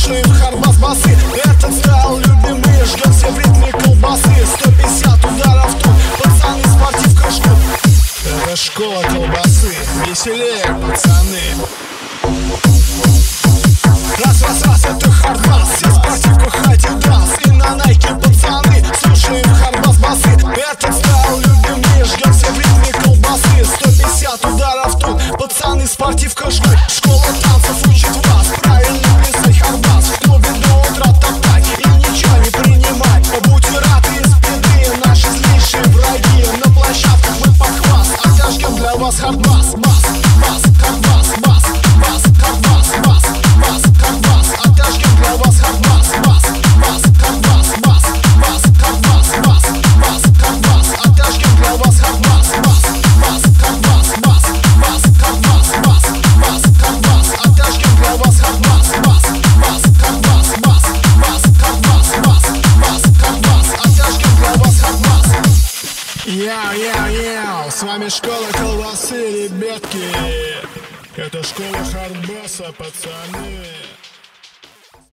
слушаем хардбас басы. Этот стайл любимый, ждем все в ритме колбасы. 150 ударов тут, пацаны спортивка ждут. Это школа колбасы, веселее, пацаны. Раз, это хардбас, все в спортивках адидас. И на найке, пацаны, слушаем хардбас басы. Этот стайл любимый, ждем все в ритме колбасы. 150 ударов тут, пацаны спортивка ждут. Школа танцев учит вас правильно плясать хардбас. В клубе до утра топтать и ничего не принимать. Будьте рады из беды, наши злейшие враги. На площадках мы похвас, отожгем для вас хардбас. Бас, хардбас, бас, хардбас, бас, хардбас. Отожгем для вас хардбас. Бас, хардбас, хардбас, хардбас. Отожгем для вас хардбас. Бас, хардбас, хардбас, хардбас. Отожгем для вас хардбас. Бас, хардбас, хардбас, отожгем для вас хардбас. Яу, с вами школа колбасы, ребятки. Это школа хардбаса, пацаны.